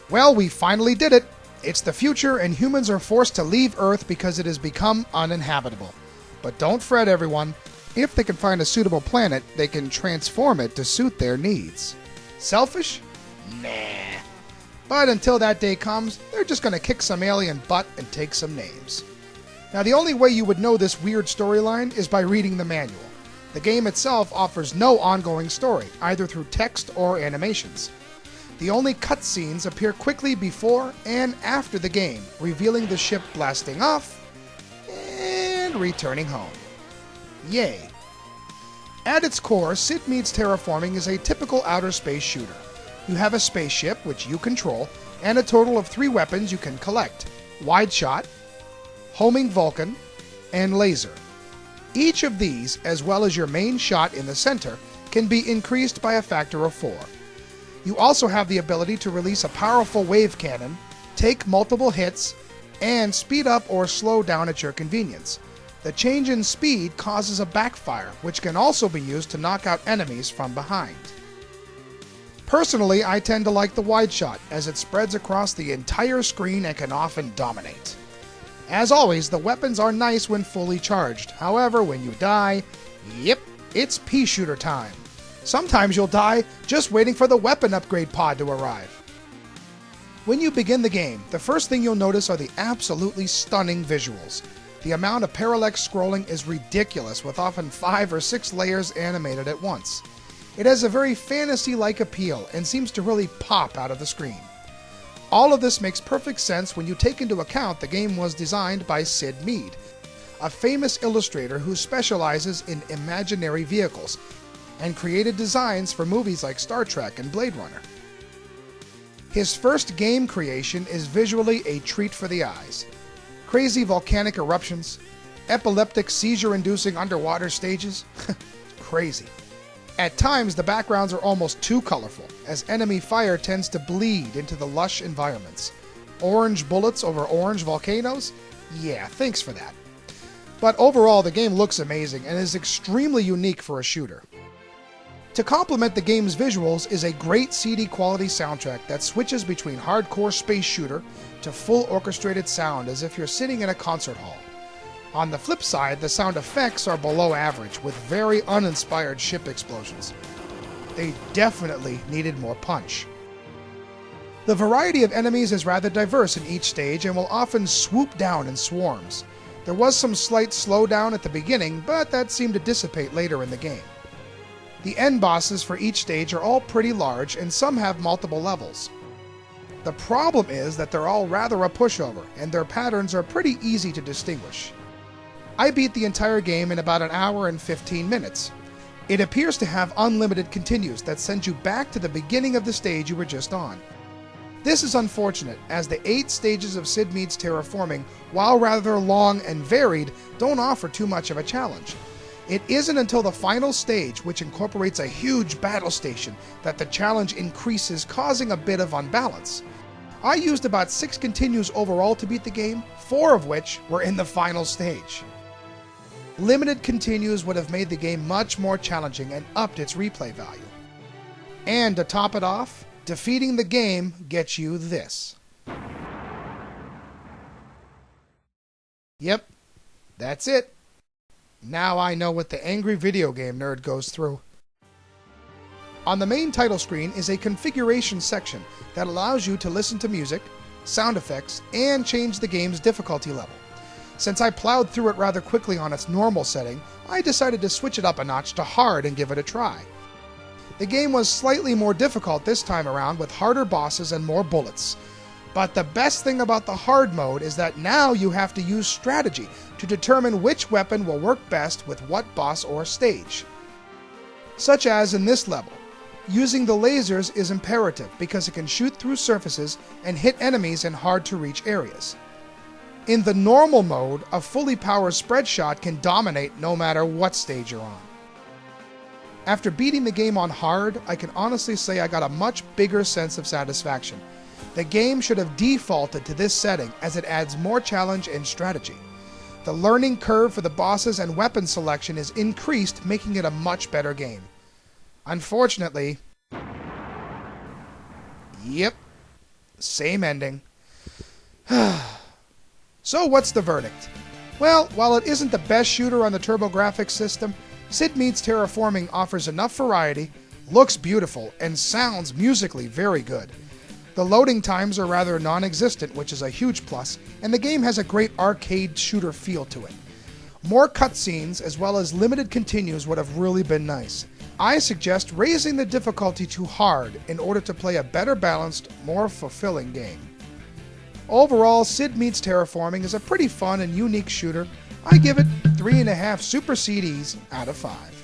Well, we finally did it! It's the future, and humans are forced to leave Earth because it has become uninhabitable. But don't fret, everyone. If they can find a suitable planet, they can transform it to suit their needs. Selfish? Nah. But until that day comes, they're just going to kick some alien butt and take some names. Now, the only way you would know this weird storyline is by reading the manual. The game itself offers no ongoing story, either through text or animations. The only cutscenes appear quickly before and after the game, revealing the ship blasting off and returning home. Yay! At its core, Syd Mead's Terraforming is a typical outer space shooter. You have a spaceship, which you control, and a total of 3 weapons you can collect: Wide Shot, Homing Vulcan, and Laser. Each of these, as well as your main shot in the center, can be increased by a factor of 4. You also have the ability to release a powerful wave cannon, take multiple hits, and speed up or slow down at your convenience. The change in speed causes a backfire, which can also be used to knock out enemies from behind. Personally, I tend to like the wide shot, as it spreads across the entire screen and can often dominate. As always, the weapons are nice when fully charged. However, when you die, yep, it's pea shooter time. Sometimes you'll die just waiting for the weapon upgrade pod to arrive. When you begin the game, the first thing you'll notice are the absolutely stunning visuals. The amount of parallax scrolling is ridiculous, with often 5 or 6 layers animated at once. It has a very fantasy-like appeal and seems to really pop out of the screen. All of this makes perfect sense when you take into account the game was designed by Syd Mead, a famous illustrator who specializes in imaginary vehicles and created designs for movies like Star Trek and Blade Runner. His first game creation is visually a treat for the eyes. Crazy volcanic eruptions, epileptic seizure-inducing underwater stages. Crazy. At times, the backgrounds are almost too colorful, as enemy fire tends to bleed into the lush environments. Orange bullets over orange volcanoes? Yeah, thanks for that. But overall, the game looks amazing and is extremely unique for a shooter. To complement the game's visuals is a great CD quality soundtrack that switches between hardcore space shooter to full orchestrated sound as if you're sitting in a concert hall. On the flip side, the sound effects are below average, with very uninspired ship explosions. They definitely needed more punch. The variety of enemies is rather diverse in each stage and will often swoop down in swarms. There was some slight slowdown at the beginning, but that seemed to dissipate later in the game. The end bosses for each stage are all pretty large, and some have multiple levels. The problem is that they're all rather a pushover, and their patterns are pretty easy to distinguish. I beat the entire game in about an hour and 15 minutes. It appears to have unlimited continues that send you back to the beginning of the stage you were just on. This is unfortunate, as the 8 stages of Syd Mead's Terraforming, while rather long and varied, don't offer too much of a challenge. It isn't until the final stage, which incorporates a huge battle station, that the challenge increases, causing a bit of unbalance. I used about 6 continues overall to beat the game, 4 of which were in the final stage. Limited continues would have made the game much more challenging and upped its replay value. And to top it off, defeating the game gets you this. Yep, that's it. Now I know what the angry video game nerd goes through. On the main title screen is a configuration section that allows you to listen to music, sound effects, and change the game's difficulty level. Since I plowed through it rather quickly on its normal setting, I decided to switch it up a notch to hard and give it a try. The game was slightly more difficult this time around, with harder bosses and more bullets. But the best thing about the hard mode is that now you have to use strategy to determine which weapon will work best with what boss or stage. Such as in this level, using the lasers is imperative because it can shoot through surfaces and hit enemies in hard-to-reach areas. In the normal mode, a fully powered spread shot can dominate no matter what stage you're on. After beating the game on hard, I can honestly say I got a much bigger sense of satisfaction. The game should have defaulted to this setting as it adds more challenge and strategy. The learning curve for the bosses and weapon selection is increased, making it a much better game. Unfortunately, yep, same ending. So what's the verdict? Well, while it isn't the best shooter on the TurboGrafx system, Syd Mead's Terraforming offers enough variety, looks beautiful, and sounds musically very good. The loading times are rather non-existent, which is a huge plus, and the game has a great arcade shooter feel to it. More cutscenes as well as limited continues would have really been nice. I suggest raising the difficulty to hard in order to play a better balanced, more fulfilling game. Overall, Syd Mead's Terraforming is a pretty fun and unique shooter. I give it 3.5 Super CDs out of 5.